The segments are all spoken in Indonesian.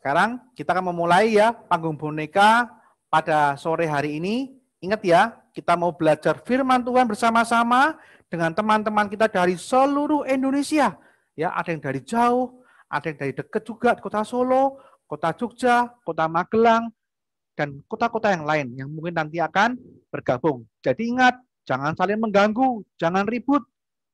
Sekarang kita akan memulai ya panggung boneka pada sore hari ini. Ingat ya, kita mau belajar firman Tuhan bersama-sama dengan teman-teman kita dari seluruh Indonesia. Ya, ada yang dari jauh, ada yang dari dekat juga, kota Solo, kota Jogja, kota Magelang, dan kota-kota yang lain yang mungkin nanti akan bergabung. Jadi ingat, jangan saling mengganggu, jangan ribut,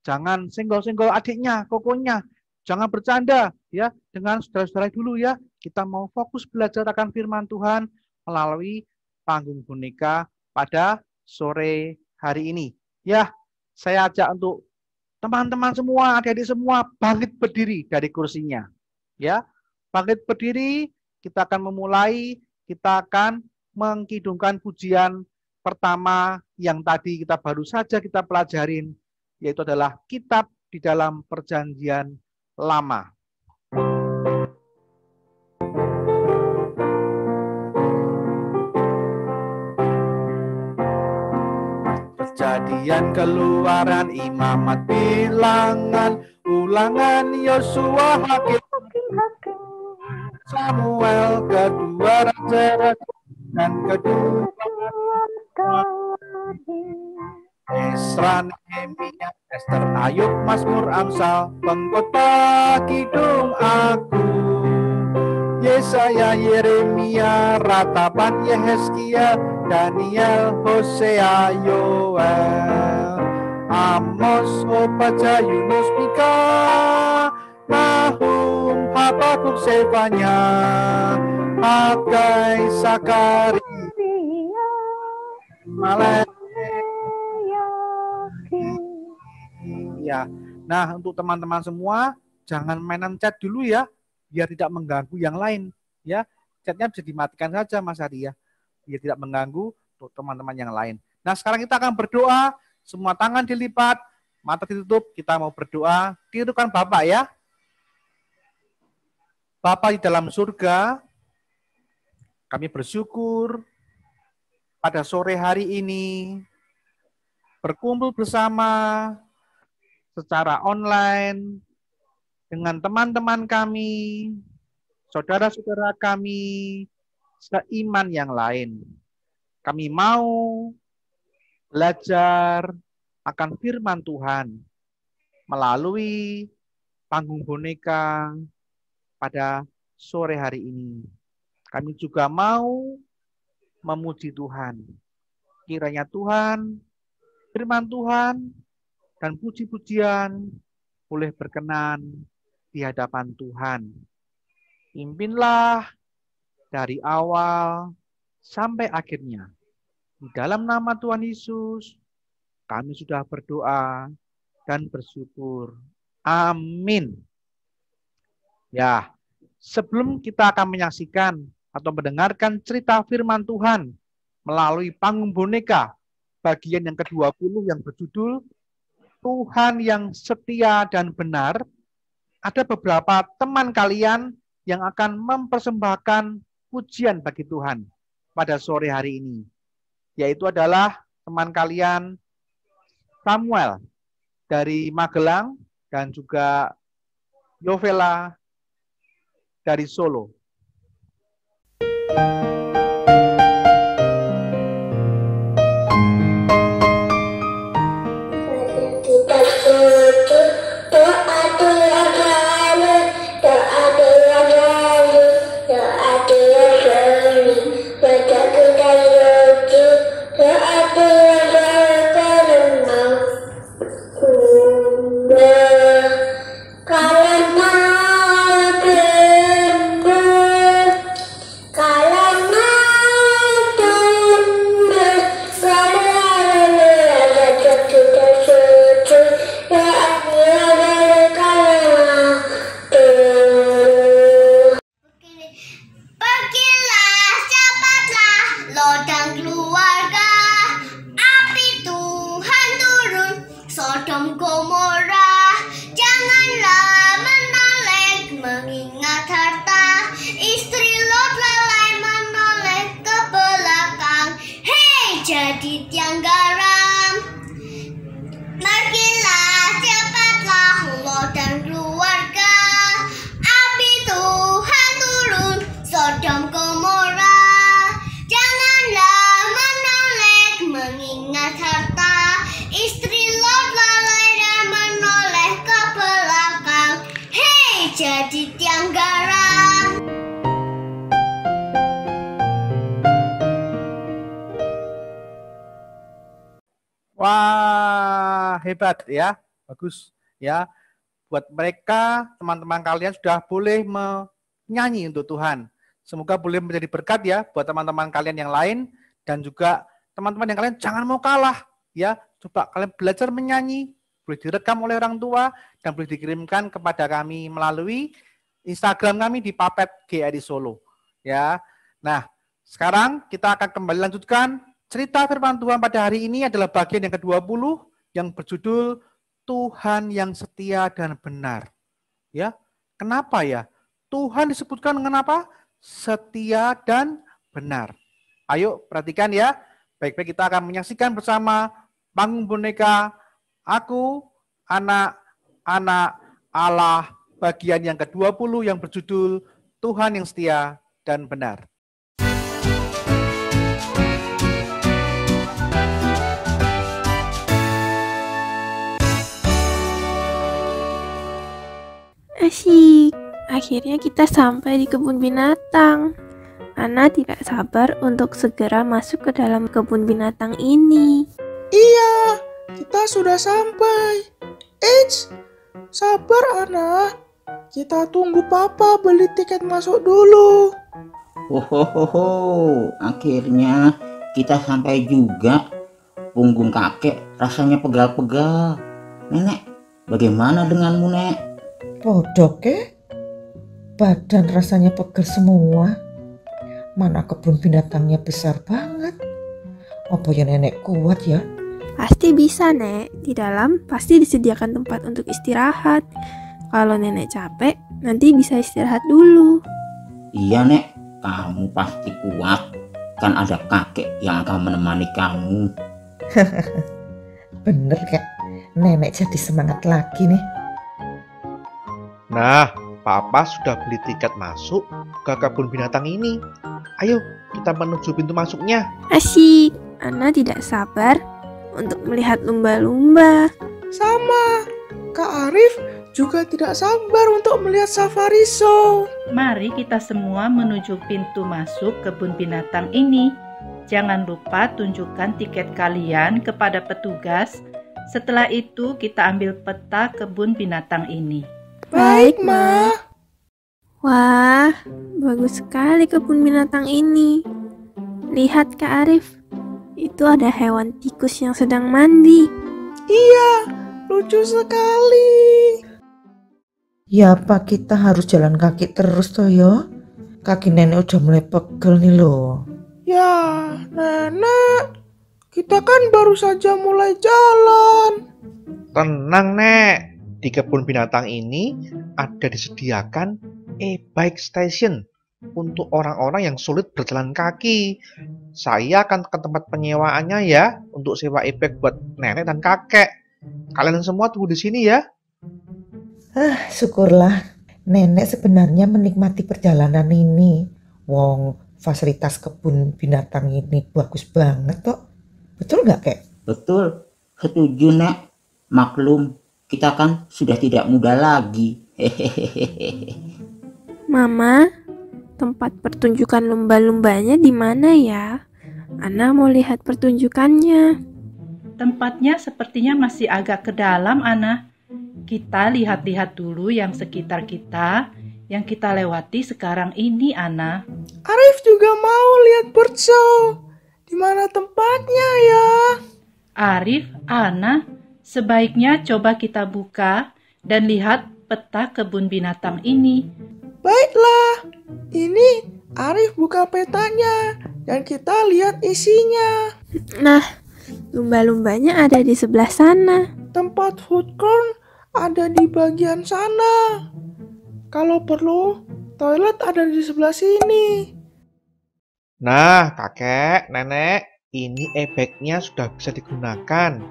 jangan senggol-senggol adiknya, kokonya, jangan bercanda ya dengan saudara-saudara dulu ya. Kita mau fokus belajar akan firman Tuhan melalui panggung boneka pada sore hari ini. Ya, saya ajak untuk teman-teman semua, adik-adik semua bangkit berdiri dari kursinya. Ya, bangkit berdiri, kita akan memulai, kita akan mengkidungkan pujian pertama yang tadi kita baru saja kita pelajarin, yaitu adalah kitab di dalam perjanjian lama. Kejadian, Keluaran, Imamat, Bilangan, Ulangan, Yosua, Hakim, Samuel, kedua raja dan kedua Esra, Nehemia, Ester, Ayub, Mazmur, Amsal, Pengkhotbah, Kidung Agung, Yesaya, Yeremia, Ratapan, Yehezkiel, Daniel, Hosea, Yoel, Amos, Obadya, Yunus, Mika, Nahum, Habakuk, Sefanya, Hagai, Sakaria, Malek. Ya. Nah, untuk teman-teman semua, jangan mainan chat dulu ya, biar tidak mengganggu yang lain. Ya, chatnya bisa dimatikan saja, Mas Ari ya, biar tidak mengganggu untuk teman-teman yang lain. Nah, sekarang kita akan berdoa, semua tangan dilipat, mata ditutup, kita mau berdoa, tirukan Bapak ya. Bapa di dalam surga, kami bersyukur pada sore hari ini berkumpul bersama secara online dengan teman-teman kami, saudara-saudara kami, seiman yang lain. Kami mau belajar akan firman Tuhan melalui panggung boneka pada sore hari ini. Kami juga mau memuji Tuhan. Kiranya Tuhan, firman Tuhan, dan puji-pujian boleh berkenan di hadapan Tuhan. Pimpinlah dari awal sampai akhirnya. Di dalam nama Tuhan Yesus, kami sudah berdoa dan bersyukur. Amin. Ya, sebelum kita akan menyaksikan atau mendengarkan cerita firman Tuhan melalui panggung boneka bagian yang ke-20 yang berjudul Tuhan yang setia dan benar, ada beberapa teman kalian yang akan mempersembahkan pujian bagi Tuhan pada sore hari ini. Yaitu adalah teman kalian Samuel dari Magelang dan juga Yovela dari Solo. Karena hebat ya. Bagus ya. Buat mereka, teman-teman kalian sudah boleh menyanyi untuk Tuhan. Semoga boleh menjadi berkat ya buat teman-teman kalian yang lain, dan juga teman-teman yang kalian jangan mau kalah ya. Coba kalian belajar menyanyi, boleh direkam oleh orang tua dan boleh dikirimkan kepada kami melalui Instagram kami di Papet GRI Solo ya. Nah, sekarang kita akan kembali lanjutkan cerita firman Tuhan pada hari ini adalah bagian yang ke-20 yang berjudul Tuhan yang setia dan benar. Ya, kenapa ya? Tuhan disebutkan dengan apa? Setia dan benar. Ayo perhatikan ya. Baik-baik, kita akan menyaksikan bersama panggung boneka Aku, Anak-anak Allah bagian yang ke-20 yang berjudul Tuhan yang setia dan benar. Asyik, akhirnya kita sampai di kebun binatang. Ana tidak sabar untuk segera masuk ke dalam kebun binatang ini. Iya, kita sudah sampai. Eits, sabar Ana. Kita tunggu Papa beli tiket masuk dulu. Hohoho, akhirnya kita sampai juga. Punggung kakek rasanya pegal-pegal. Nenek, bagaimana denganmu, Nek? Bodoh ke? Badan rasanya pegel semua. Mana kebun binatangnya besar banget. Apa ya nenek kuat ya? Pasti bisa, Nek. Di dalam pasti disediakan tempat untuk istirahat. Kalau nenek capek, nanti bisa istirahat dulu. Iya, Nek, kamu pasti kuat. Kan ada kakek yang akan menemani kamu. Bener kek, nenek jadi semangat lagi nih. Nah, Papa sudah beli tiket masuk ke kebun binatang ini. Ayo, kita menuju pintu masuknya. Asyik, Ana tidak sabar untuk melihat lumba-lumba. Sama, Kak Arif juga tidak sabar untuk melihat safari show. Mari kita semua menuju pintu masuk kebun binatang ini. Jangan lupa tunjukkan tiket kalian kepada petugas. Setelah itu kita ambil peta kebun binatang ini. Baik, Ma. Wah, bagus sekali kebun binatang ini. Lihat Kak Arif, itu ada hewan tikus yang sedang mandi. Iya, lucu sekali. Ya apa kita harus jalan kaki terus toh ya? Kaki nenek udah mulai pegel nih loh. Ya, Nenek, kita kan baru saja mulai jalan. Tenang, Nek. Di kebun binatang ini ada disediakan e-bike station untuk orang-orang yang sulit berjalan kaki. Saya akan ke tempat penyewaannya ya untuk sewa e-bike buat nenek dan kakek. Kalian semua tunggu di sini ya. Syukurlah nenek sebenarnya menikmati perjalanan ini. Wong, fasilitas kebun binatang ini bagus banget kok. Betul nggak kek? Betul, setuju, Nek. Maklum, kita kan sudah tidak muda lagi. Hehehe. Mama, tempat pertunjukan lumba-lumbanya di mana ya? Ana mau lihat pertunjukannya. Tempatnya sepertinya masih agak ke dalam, Ana. Kita lihat-lihat dulu yang sekitar kita, yang kita lewati sekarang ini, Ana. Arif juga mau lihat bird show. Di mana tempatnya ya? Arif, Ana, sebaiknya coba kita buka dan lihat peta kebun binatang ini. Baiklah, ini Arif buka petanya dan kita lihat isinya. Nah, lumba-lumbanya ada di sebelah sana. Tempat food corn ada di bagian sana. Kalau perlu, toilet ada di sebelah sini. Nah, kakek, nenek, ini e-bike-nya sudah bisa digunakan.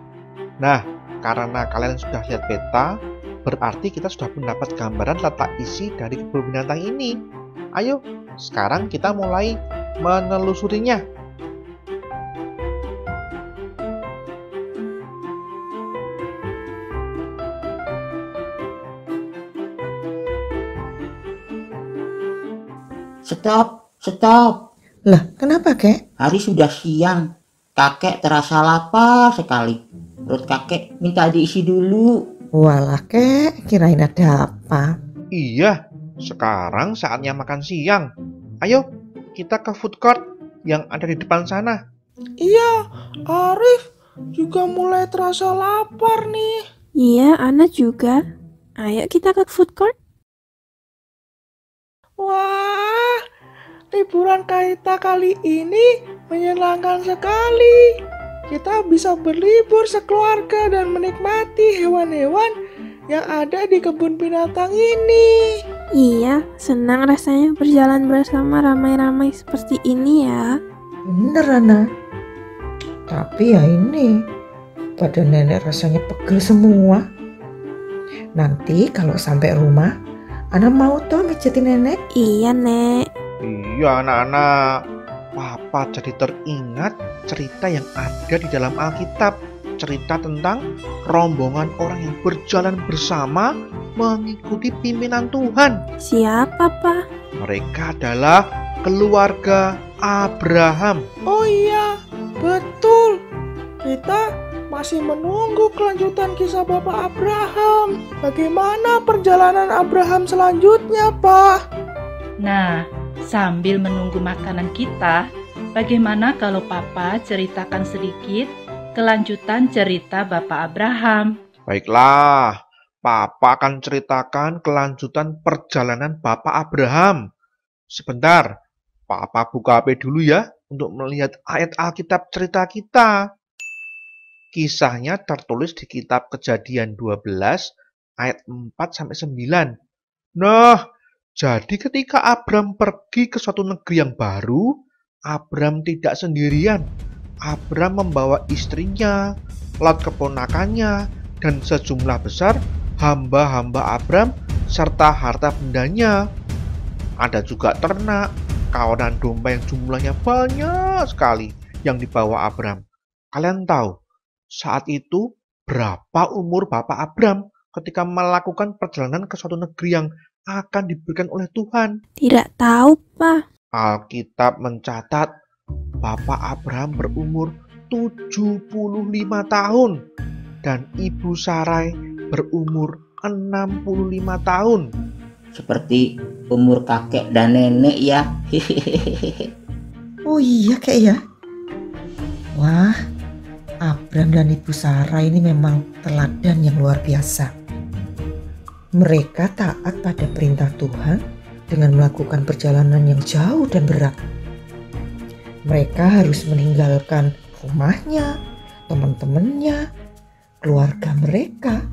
Nah, karena kalian sudah lihat peta, berarti kita sudah mendapat gambaran letak isi dari kebun binatang ini. Ayo, sekarang kita mulai menelusurinya. Stop. Lah, kenapa kek? Hari sudah siang. Kakek terasa lapar sekali. perut kakek minta diisi dulu. Walah kek, kirain ada apa? Iya, sekarang saatnya makan siang. Ayo, kita ke food court yang ada di depan sana. Iya, Arif juga mulai terasa lapar nih. Iya, Ana juga. Ayo kita ke food court. Wah, liburan kita kali ini menyenangkan sekali. Kita bisa berlibur sekeluarga dan menikmati hewan-hewan yang ada di kebun binatang ini. Iya, senang rasanya berjalan bersama ramai-ramai seperti ini ya. Bener Ana. Tapi ya ini, badan nenek rasanya pegel semua. Nanti kalau sampai rumah, Ana mau toh mijetin nenek. Iya, Nek. Iya, anak-anak. Papa jadi teringat cerita yang ada di dalam Alkitab. Cerita tentang rombongan orang yang berjalan bersama mengikuti pimpinan Tuhan. Siapa, Pak? Mereka adalah keluarga Abraham. Oh iya, betul. Kita masih menunggu kelanjutan kisah Bapak Abraham. Bagaimana perjalanan Abraham selanjutnya, Pak? Nah, sambil menunggu makanan kita, bagaimana kalau Papa ceritakan sedikit kelanjutan cerita Bapak Abraham? Baiklah, Papa akan ceritakan kelanjutan perjalanan Bapak Abraham. Sebentar, Papa buka HP dulu ya untuk melihat ayat Alkitab cerita kita. Kisahnya tertulis di kitab Kejadian 12 ayat 4-9. Nah, jadi ketika Abram pergi ke suatu negeri yang baru, Abram tidak sendirian. Abram membawa istrinya, Lot keponakannya, dan sejumlah besar hamba-hamba Abram serta harta bendanya. Ada juga ternak, kawanan domba yang jumlahnya banyak sekali yang dibawa Abram. Kalian tahu, saat itu berapa umur Bapak Abram ketika melakukan perjalanan ke suatu negeri yang akan diberikan oleh Tuhan? Tidak tahu, Pak. Alkitab mencatat Bapak Abraham berumur 75 tahun dan Ibu Sarai berumur 65 tahun. Seperti umur kakek dan nenek ya. Oh iya kek ya. Wah, Abram dan Ibu Sarah ini memang teladan yang luar biasa. Mereka taat pada perintah Tuhan dengan melakukan perjalanan yang jauh dan berat. Mereka harus meninggalkan rumahnya, teman-temannya, keluarga mereka.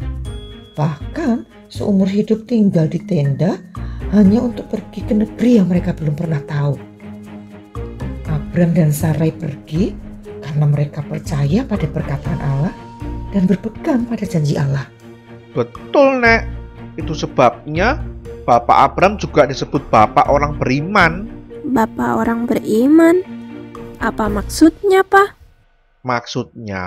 Bahkan seumur hidup tinggal di tenda hanya untuk pergi ke negeri yang mereka belum pernah tahu. Abram dan Sarai pergi karena mereka percaya pada perkataan Allah dan berpegang pada janji Allah. Betul, Nek. Itu sebabnya Bapak Abram juga disebut Bapak orang beriman. Bapak orang beriman? Apa maksudnya, Pak? Maksudnya,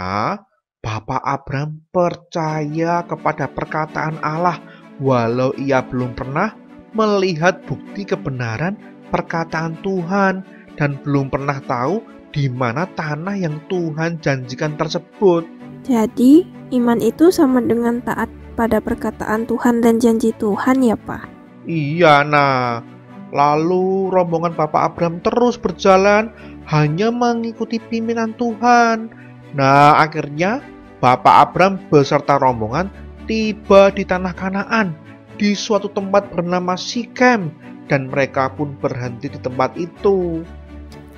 Bapak Abram percaya kepada perkataan Allah walau ia belum pernah melihat bukti kebenaran perkataan Tuhan dan belum pernah tahu di mana tanah yang Tuhan janjikan tersebut. Jadi, iman itu sama dengan taat pada perkataan Tuhan dan janji Tuhan ya, Pak? Iya, nah. Lalu rombongan Bapak Abram terus berjalan hanya mengikuti pimpinan Tuhan. Nah, akhirnya Bapak Abram beserta rombongan tiba di tanah Kanaan di suatu tempat bernama Sikem dan mereka pun berhenti di tempat itu.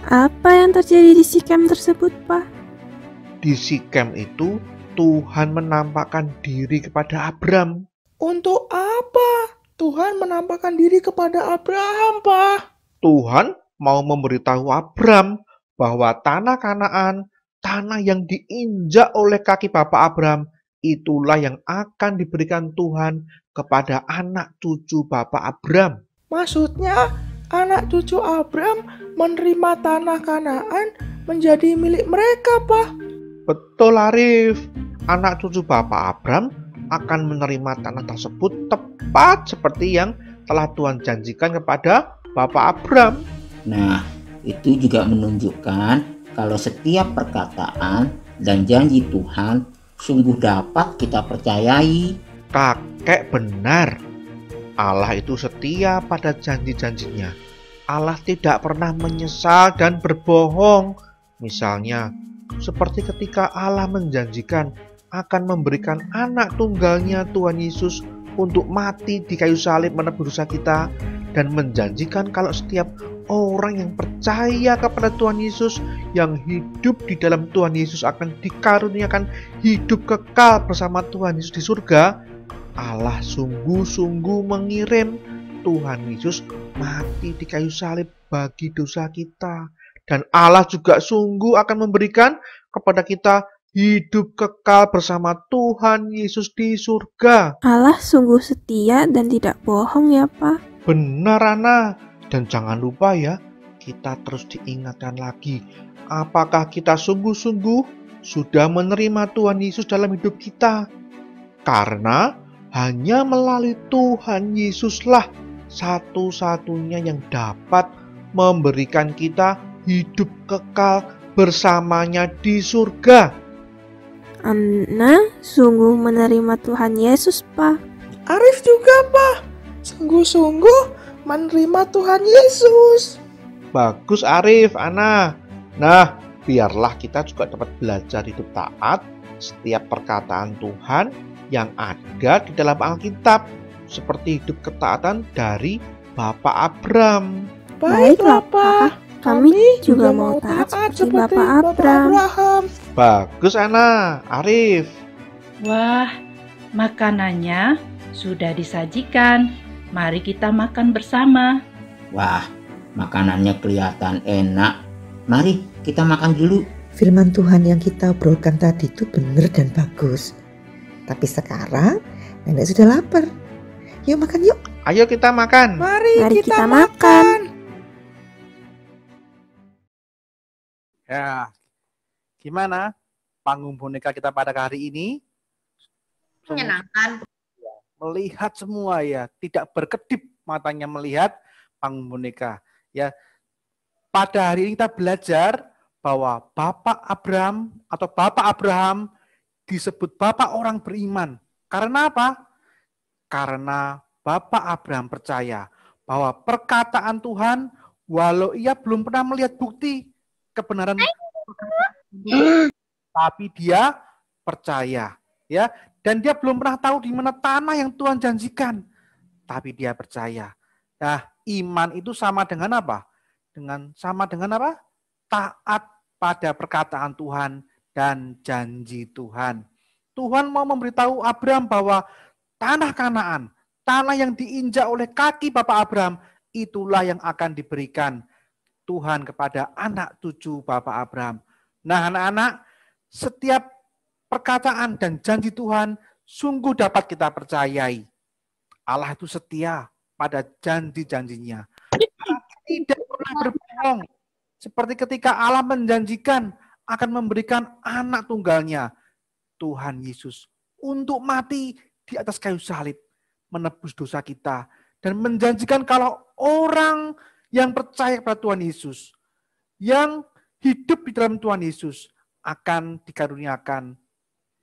Apa yang terjadi di Sikem tersebut, Pak? Di Sikem itu Tuhan menampakkan diri kepada Abram. Untuk apa Tuhan menampakkan diri kepada Abraham, Pak? Tuhan mau memberitahu Abram bahwa tanah Kanaan, tanah yang diinjak oleh kaki Bapak Abram, itulah yang akan diberikan Tuhan kepada anak cucu Bapak Abram. Maksudnya anak cucu Abram menerima tanah Kanaan menjadi milik mereka, Pak? Betul, Arif. Anak cucu Bapak Abram akan menerima tanah tersebut tepat seperti yang telah Tuhan janjikan kepada Bapak Abram. Nah, itu juga menunjukkan kalau setiap perkataan dan janji Tuhan sungguh dapat kita percayai. Kakek benar. Allah itu setia pada janji-janjinya. Allah tidak pernah menyesal dan berbohong. Misalnya, seperti ketika Allah menjanjikan akan memberikan anak tunggalnya Tuhan Yesus untuk mati di kayu salib menebus dosa kita, dan menjanjikan kalau setiap orang yang percaya kepada Tuhan Yesus, yang hidup di dalam Tuhan Yesus akan dikaruniakan hidup kekal bersama Tuhan Yesus di surga. Allah sungguh-sungguh mengirim Tuhan Yesus mati di kayu salib bagi dosa kita. Dan Allah juga sungguh akan memberikan kepada kita hidup kekal bersama Tuhan Yesus di surga. Allah sungguh setia dan tidak bohong ya, Pak. Benar, Ana. Dan jangan lupa ya, kita terus diingatkan lagi, apakah kita sungguh-sungguh sudah menerima Tuhan Yesus dalam hidup kita? Karena hanya melalui Tuhan Yesuslah satu-satunya yang dapat memberikan kita hidup kekal bersamanya di surga. Ana sungguh menerima Tuhan Yesus, Pak. Arif juga, Pak. Sungguh-sungguh menerima Tuhan Yesus. Bagus Arif, Ana. Nah, biarlah kita juga dapat belajar hidup taat setiap perkataan Tuhan yang ada di dalam Alkitab, seperti hidup ketaatan dari Bapak Abram. Baiklah, Pak. Kami juga mau taat seperti Bapak Abram. Bagus Ana, Arif. Wah, makanannya sudah disajikan. Mari kita makan bersama. Wah, makanannya kelihatan enak. Mari kita makan dulu. Firman Tuhan yang kita obrolkan tadi itu benar dan bagus. Tapi sekarang nenek sudah lapar. Yuk makan yuk. Ayo kita makan. Mari kita makan. Ya, gimana panggung boneka kita pada hari ini? Menyenangkan. Melihat semua ya, tidak berkedip matanya melihat panggung boneka. Ya, pada hari ini kita belajar bahwa Bapak Abram atau Bapak Abraham disebut Bapak orang beriman. Karena apa? Karena Bapak Abraham percaya bahwa perkataan Tuhan, walau ia belum pernah melihat bukti kebenaran, tapi dia percaya, ya. Dan dia belum pernah tahu di mana tanah yang Tuhan janjikan, tapi dia percaya. Nah, iman itu sama dengan apa? Sama dengan apa? Taat pada perkataan Tuhan dan janji Tuhan. Tuhan mau memberitahu Abraham bahwa tanah Kanaan, tanah yang diinjak oleh kaki Bapak Abraham, itulah yang akan diberikan Tuhan kepada anak cucu Bapak Abraham. Nah, anak-anak, setiap perkataan dan janji Tuhan sungguh dapat kita percayai. Allah itu setia pada janji-janjinya. Tidak pernah berbohong. Seperti ketika Allah menjanjikan akan memberikan anak tunggalnya, Tuhan Yesus, untuk mati di atas kayu salib, menebus dosa kita, dan menjanjikan kalau orang yang percaya pada Tuhan Yesus, yang hidup di dalam Tuhan Yesus, akan dikaruniakan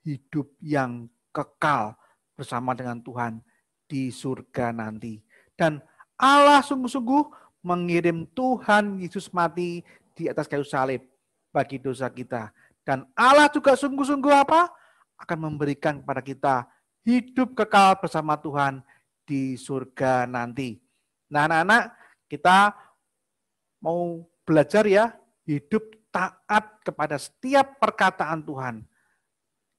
hidup yang kekal bersama dengan Tuhan di surga nanti. Dan Allah sungguh-sungguh mengirim Tuhan Yesus mati di atas kayu salib bagi dosa kita. Dan Allah juga sungguh-sungguh apa? Akan memberikan kepada kita hidup kekal bersama Tuhan di surga nanti. Nah, anak-anak, kita mau belajar ya, hidup taat kepada setiap perkataan Tuhan.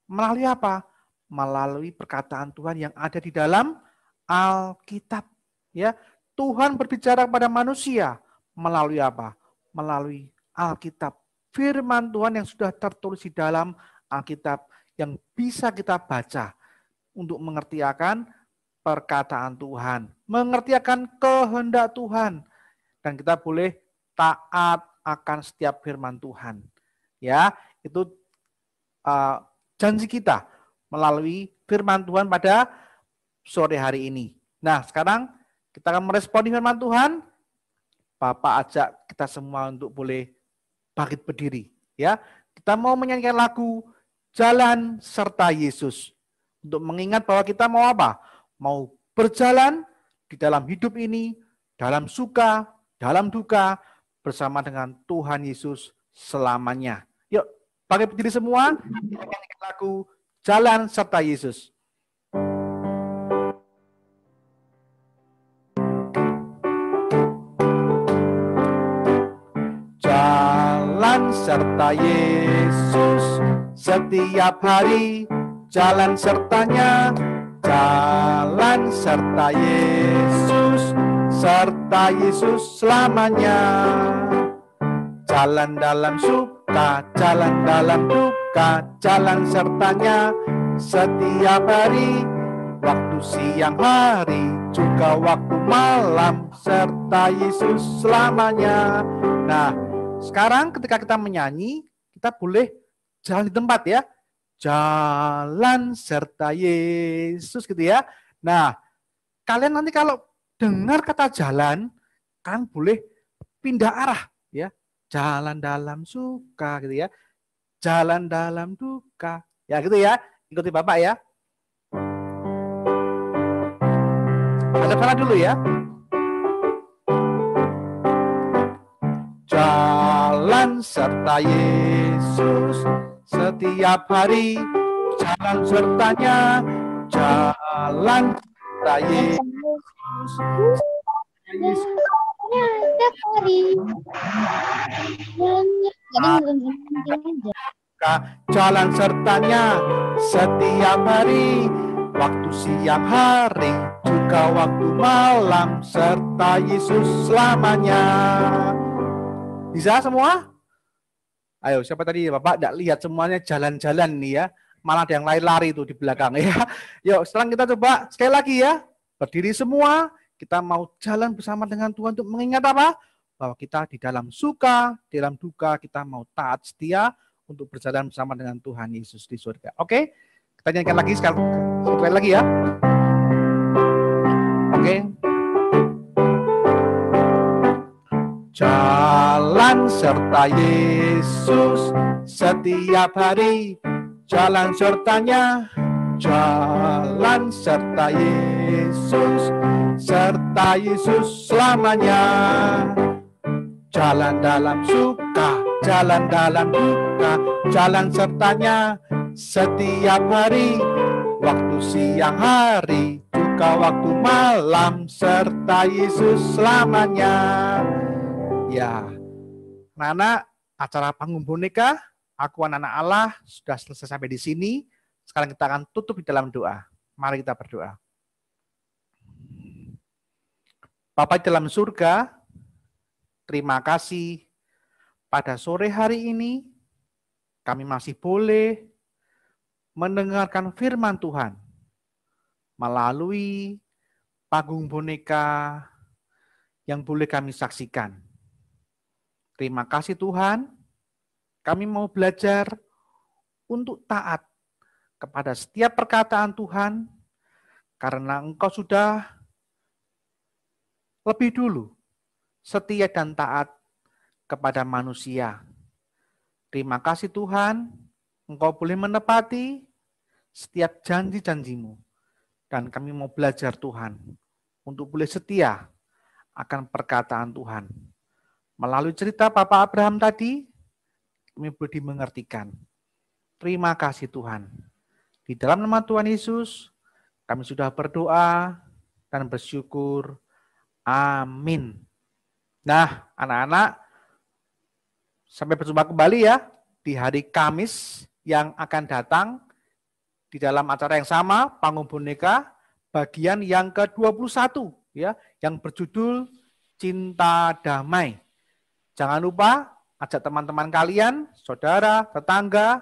Melalui apa? Melalui perkataan Tuhan yang ada di dalam Alkitab. Ya, Tuhan berbicara kepada manusia melalui apa? Melalui Alkitab. Firman Tuhan yang sudah tertulis di dalam Alkitab yang bisa kita baca untuk mengertiakan perkataan Tuhan, mengertiakan kehendak Tuhan, dan kita boleh taat akan setiap firman Tuhan. Ya, itu janji kita melalui firman Tuhan pada sore hari ini. Nah, sekarang kita akan meresponi firman Tuhan. Bapak ajak kita semua untuk boleh bangkit berdiri. Ya, kita mau menyanyikan lagu jalan serta Yesus. Untuk mengingat bahwa kita mau apa? Mau berjalan di dalam hidup ini, dalam suka, dalam duka, bersama dengan Tuhan Yesus selamanya. Yuk, pakai berdiri semua, kita nyanyikan lagu Jalan serta Yesus. Jalan serta Yesus setiap hari, jalan sertanya, jalan serta Yesus selamanya. Jalan dalam suka, jalan dalam duka, jalan sertanya setiap hari, waktu siang hari, juga waktu malam, serta Yesus selamanya. Nah, sekarang ketika kita menyanyi, kita boleh jalan di tempat ya. Jalan serta Yesus gitu ya. Nah, kalian nanti kalau dengar kata jalan, kalian boleh pindah arah ya. Jalan dalam suka gitu ya. Jalan dalam duka. Ya gitu ya. Ikuti Bapak ya. Ada salah dulu ya. Jalan serta Yesus setiap hari, jalan sertanya, jalan serta Yesus. Jalan sertanya setiap hari, waktu siang hari, juga waktu malam, serta Yesus selamanya. Bisa semua? Ayo, siapa tadi Bapak tidak lihat semuanya jalan-jalan nih ya. Malah ada yang lari-lari itu di belakang ya. Yuk, sekarang kita coba sekali lagi ya. Berdiri semua, kita mau jalan bersama dengan Tuhan untuk mengingat apa? Bahwa kita di dalam suka, di dalam duka, kita mau taat setia untuk berjalan bersama dengan Tuhan Yesus di surga. Oke? Kita nyanyikan lagi sekali lagi ya. Oke. Jalan serta Yesus setiap hari, jalan sertanya, jalan serta Yesus selamanya. Jalan dalam suka, jalan dalam duka, jalan sertanya setiap hari, waktu siang hari, juga waktu malam, serta Yesus selamanya. Ya, anak-anak, acara panggung boneka, Aku Anak-anak Allah, sudah selesai sampai di sini. Sekarang kita akan tutup di dalam doa. Mari kita berdoa. Bapa di dalam surga, terima kasih pada sore hari ini, kami masih boleh mendengarkan firman Tuhan melalui panggung boneka yang boleh kami saksikan. Terima kasih Tuhan, kami mau belajar untuk taat kepada setiap perkataan Tuhan, karena Engkau sudah lebih dulu setia dan taat kepada manusia. Terima kasih Tuhan, Engkau boleh menepati setiap janji-janji-Mu. Dan kami mau belajar Tuhan, untuk boleh setia akan perkataan Tuhan. Melalui cerita Bapak Abraham tadi, kami boleh dimengertikan. Terima kasih Tuhan. Di dalam nama Tuhan Yesus, kami sudah berdoa dan bersyukur. Amin. Nah, anak-anak, sampai berjumpa kembali ya di hari Kamis yang akan datang di dalam acara yang sama, panggung boneka, bagian yang ke-21 ya, yang berjudul Cinta Damai. Jangan lupa ajak teman-teman kalian, saudara, tetangga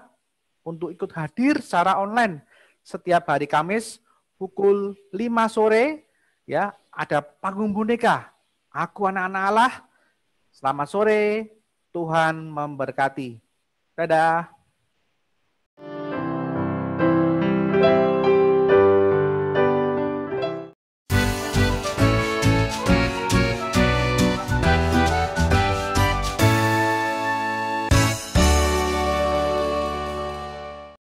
untuk ikut hadir secara online setiap hari Kamis pukul 5 sore ya, ada panggung boneka. Aku Anak-anak Allah. Selamat sore, Tuhan memberkati. Dadah.